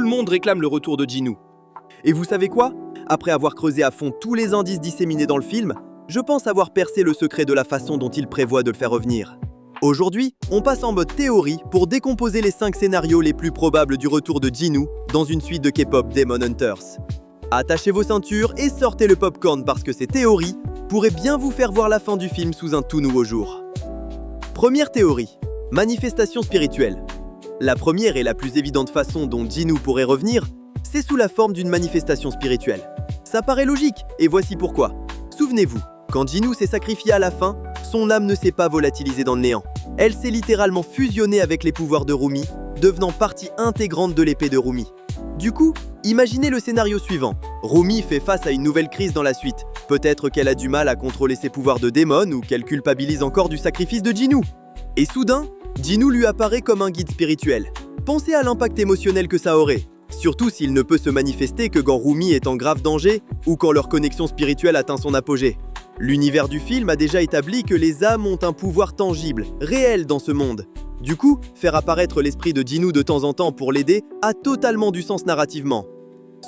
le monde réclame le retour de Jinoo. Et vous savez quoi? Après avoir creusé à fond tous les indices disséminés dans le film, je pense avoir percé le secret de la façon dont il prévoit de le faire revenir. Aujourd'hui, on passe en mode théorie pour décomposer les 5 scénarios les plus probables du retour de Jinoo dans une suite de K-pop Demon Hunters. Attachez vos ceintures et sortez le popcorn parce que ces théories pourraient bien vous faire voir la fin du film sous un tout nouveau jour. Première théorie, manifestation spirituelle. La première et la plus évidente façon dont Jinoo pourrait revenir, c'est sous la forme d'une manifestation spirituelle. Ça paraît logique, et voici pourquoi. Souvenez-vous, quand Jinoo s'est sacrifiée à la fin, son âme ne s'est pas volatilisée dans le néant. Elle s'est littéralement fusionnée avec les pouvoirs de Rumi, devenant partie intégrante de l'épée de Rumi. Du coup, imaginez le scénario suivant. Rumi fait face à une nouvelle crise dans la suite. Peut-être qu'elle a du mal à contrôler ses pouvoirs de démon ou qu'elle culpabilise encore du sacrifice de Jinoo. Et soudain, Jinoo lui apparaît comme un guide spirituel. Pensez à l'impact émotionnel que ça aurait, surtout s'il ne peut se manifester que quand Rumi est en grave danger ou quand leur connexion spirituelle atteint son apogée. L'univers du film a déjà établi que les âmes ont un pouvoir tangible, réel dans ce monde. Du coup, faire apparaître l'esprit de Jinoo de temps en temps pour l'aider a totalement du sens narrativement.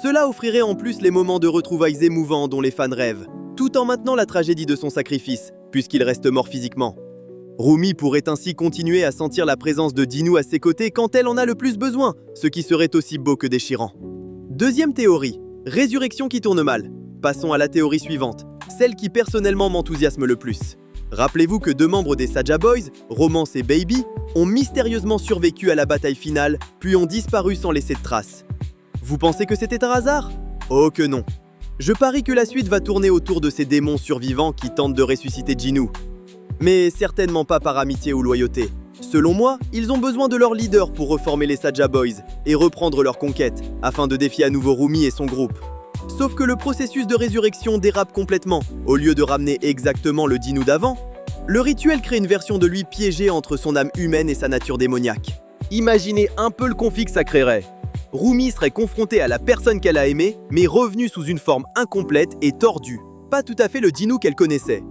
Cela offrirait en plus les moments de retrouvailles émouvants dont les fans rêvent, tout en maintenant la tragédie de son sacrifice, puisqu'il reste mort physiquement. Rumi pourrait ainsi continuer à sentir la présence de Jinoo à ses côtés quand elle en a le plus besoin, ce qui serait aussi beau que déchirant. Deuxième théorie, résurrection qui tourne mal. Passons à la théorie suivante, celle qui personnellement m'enthousiasme le plus. Rappelez-vous que 2 membres des Saja Boys, Romance et Baby, ont mystérieusement survécu à la bataille finale, puis ont disparu sans laisser de traces. Vous pensez que c'était un hasard? Oh que non. Je parie que la suite va tourner autour de ces démons survivants qui tentent de ressusciter Jinoo. Mais certainement pas par amitié ou loyauté. Selon moi, ils ont besoin de leur leader pour reformer les Saja Boys et reprendre leur conquête, afin de défier à nouveau Rumi et son groupe. Sauf que le processus de résurrection dérape complètement. Au lieu de ramener exactement le Jinoo d'avant, le rituel crée une version de lui piégée entre son âme humaine et sa nature démoniaque. Imaginez un peu le conflit que ça créerait. Rumi serait confrontée à la personne qu'elle a aimée, mais revenue sous une forme incomplète et tordue. Pas tout à fait le Jinoo qu'elle connaissait.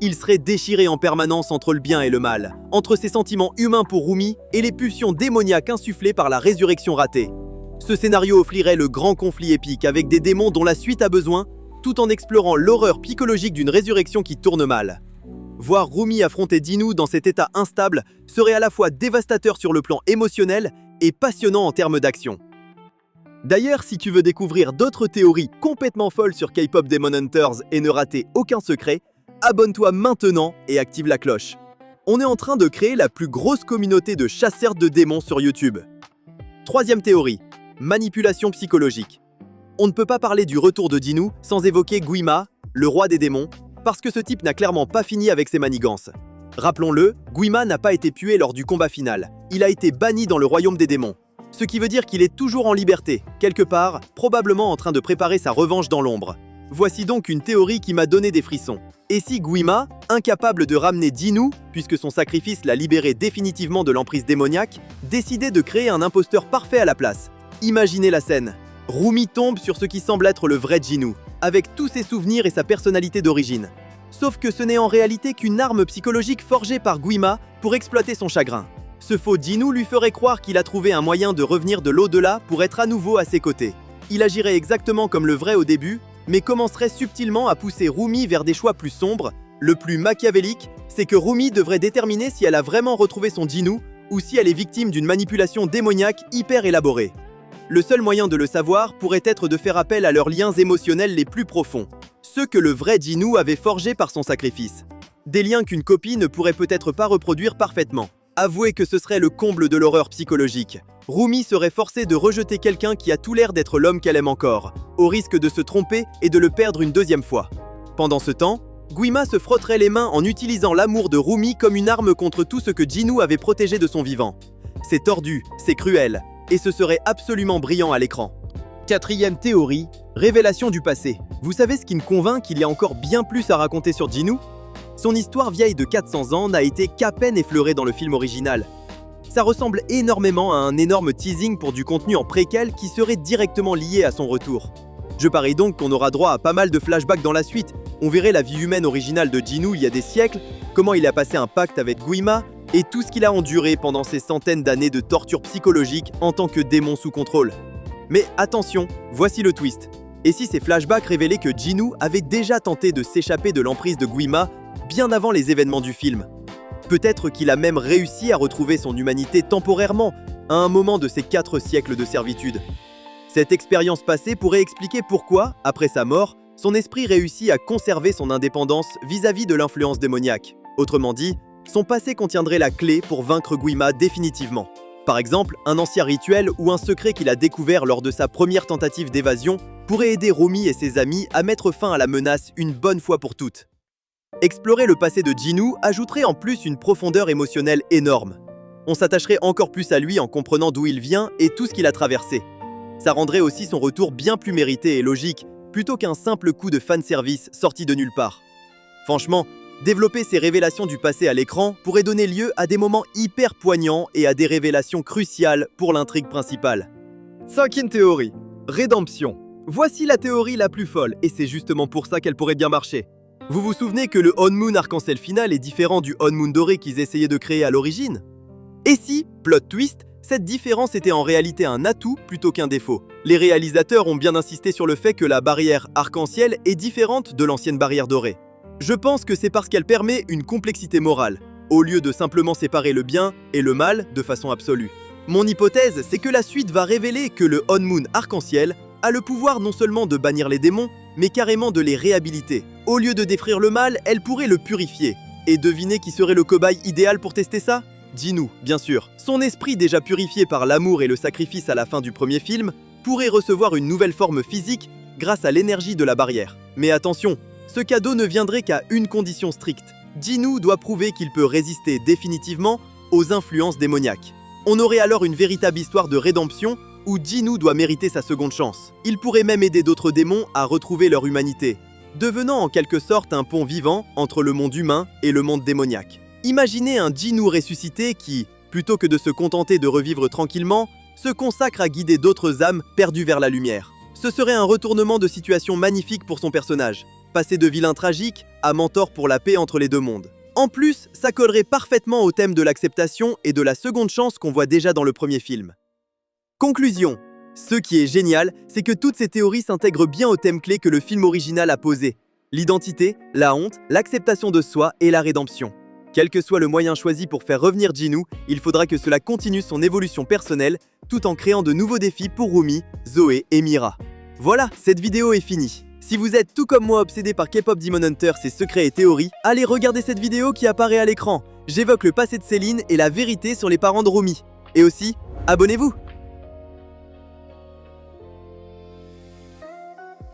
Il serait déchiré en permanence entre le bien et le mal, entre ses sentiments humains pour Rumi et les pulsions démoniaques insufflées par la résurrection ratée. Ce scénario offrirait le grand conflit épique avec des démons dont la suite a besoin, tout en explorant l'horreur psychologique d'une résurrection qui tourne mal. Voir Rumi affronter Jinoo dans cet état instable serait à la fois dévastateur sur le plan émotionnel et passionnant en termes d'action. D'ailleurs, si tu veux découvrir d'autres théories complètement folles sur K-pop Demon Hunters et ne rater aucun secret, abonne-toi maintenant et active la cloche. On est en train de créer la plus grosse communauté de chasseurs de démons sur YouTube. Troisième théorie, manipulation psychologique. On ne peut pas parler du retour de Jinoo sans évoquer Guima, le roi des démons, parce que ce type n'a clairement pas fini avec ses manigances. Rappelons-le, Guima n'a pas été tué lors du combat final. Il a été banni dans le royaume des démons. Ce qui veut dire qu'il est toujours en liberté, quelque part, probablement en train de préparer sa revanche dans l'ombre. Voici donc une théorie qui m'a donné des frissons. Et si Guima, incapable de ramener Jinoo, puisque son sacrifice l'a libéré définitivement de l'emprise démoniaque, décidait de créer un imposteur parfait à la place? Imaginez la scène. Rumi tombe sur ce qui semble être le vrai Jinoo, avec tous ses souvenirs et sa personnalité d'origine. Sauf que ce n'est en réalité qu'une arme psychologique forgée par Guima pour exploiter son chagrin. Ce faux Jinoo lui ferait croire qu'il a trouvé un moyen de revenir de l'au-delà pour être à nouveau à ses côtés. Il agirait exactement comme le vrai au début, mais commencerait subtilement à pousser Rumi vers des choix plus sombres. Le plus machiavélique, c'est que Rumi devrait déterminer si elle a vraiment retrouvé son Jinoo ou si elle est victime d'une manipulation démoniaque hyper élaborée. Le seul moyen de le savoir pourrait être de faire appel à leurs liens émotionnels les plus profonds, ceux que le vrai Jinoo avait forgés par son sacrifice. Des liens qu'une copie ne pourrait peut-être pas reproduire parfaitement. Avouez que ce serait le comble de l'horreur psychologique. Rumi serait forcée de rejeter quelqu'un qui a tout l'air d'être l'homme qu'elle aime encore, au risque de se tromper et de le perdre une deuxième fois. Pendant ce temps, Guima se frotterait les mains en utilisant l'amour de Rumi comme une arme contre tout ce que Jinoo avait protégé de son vivant. C'est tordu, c'est cruel, et ce serait absolument brillant à l'écran. Quatrième théorie, révélation du passé. Vous savez ce qui me convainc qu'il y a encore bien plus à raconter sur Jinoo? Son histoire vieille de 400 ans n'a été qu'à peine effleurée dans le film original. Ça ressemble énormément à un énorme teasing pour du contenu en préquel qui serait directement lié à son retour. Je parie donc qu'on aura droit à pas mal de flashbacks dans la suite. On verrait la vie humaine originale de Jinoo il y a des siècles, comment il a passé un pacte avec Guima, et tout ce qu'il a enduré pendant ces centaines d'années de torture psychologique en tant que démon sous contrôle. Mais attention, voici le twist. Et si ces flashbacks révélaient que Ji-nu avait déjà tenté de s'échapper de l'emprise de Guima bien avant les événements du film? Peut-être qu'il a même réussi à retrouver son humanité temporairement, à un moment de ses 4 siècles de servitude. Cette expérience passée pourrait expliquer pourquoi, après sa mort, son esprit réussit à conserver son indépendance vis-à-vis de l'influence démoniaque. Autrement dit, son passé contiendrait la clé pour vaincre Guima définitivement. Par exemple, un ancien rituel ou un secret qu'il a découvert lors de sa première tentative d'évasion pourrait aider Rumi et ses amis à mettre fin à la menace une bonne fois pour toutes. Explorer le passé de Ji-nu ajouterait en plus une profondeur émotionnelle énorme. On s'attacherait encore plus à lui en comprenant d'où il vient et tout ce qu'il a traversé. Ça rendrait aussi son retour bien plus mérité et logique, plutôt qu'un simple coup de fanservice sorti de nulle part. Franchement, développer ces révélations du passé à l'écran pourrait donner lieu à des moments hyper poignants et à des révélations cruciales pour l'intrigue principale. 5e théorie, rédemption. Voici la théorie la plus folle, et c'est justement pour ça qu'elle pourrait bien marcher. Vous vous souvenez que le On-Moon arc-en-ciel final est différent du On-Moon doré qu'ils essayaient de créer à l'origine? Et si, plot twist, cette différence était en réalité un atout plutôt qu'un défaut? Les réalisateurs ont bien insisté sur le fait que la barrière arc-en-ciel est différente de l'ancienne barrière dorée. Je pense que c'est parce qu'elle permet une complexité morale, au lieu de simplement séparer le bien et le mal de façon absolue. Mon hypothèse, c'est que la suite va révéler que le On-Moon arc-en-ciel a le pouvoir non seulement de bannir les démons, mais carrément de les réhabiliter. Au lieu de détruire le mal, elle pourrait le purifier. Et devinez qui serait le cobaye idéal pour tester ça? Ji-nu, bien sûr. Son esprit déjà purifié par l'amour et le sacrifice à la fin du premier film pourrait recevoir une nouvelle forme physique grâce à l'énergie de la barrière. Mais attention, ce cadeau ne viendrait qu'à une condition stricte. Ji-nu doit prouver qu'il peut résister définitivement aux influences démoniaques. On aurait alors une véritable histoire de rédemption où Ji-nu doit mériter sa seconde chance. Il pourrait même aider d'autres démons à retrouver leur humanité, devenant en quelque sorte un pont vivant entre le monde humain et le monde démoniaque. Imaginez un Ji-nu ressuscité qui, plutôt que de se contenter de revivre tranquillement, se consacre à guider d'autres âmes perdues vers la lumière. Ce serait un retournement de situation magnifique pour son personnage, passer de vilain tragique à mentor pour la paix entre les deux mondes. En plus, ça collerait parfaitement au thème de l'acceptation et de la seconde chance qu'on voit déjà dans le premier film. Conclusion. Ce qui est génial, c'est que toutes ces théories s'intègrent bien au thème clé que le film original a posé. L'identité, la honte, l'acceptation de soi et la rédemption. Quel que soit le moyen choisi pour faire revenir Ji-nu, il faudra que cela continue son évolution personnelle tout en créant de nouveaux défis pour Rumi, Zoé et Mira. Voilà, cette vidéo est finie. Si vous êtes tout comme moi obsédé par K-pop Demon Hunter, ses secrets et théories, allez regarder cette vidéo qui apparaît à l'écran. J'évoque le passé de Céline et la vérité sur les parents de Rumi. Et aussi, abonnez-vous!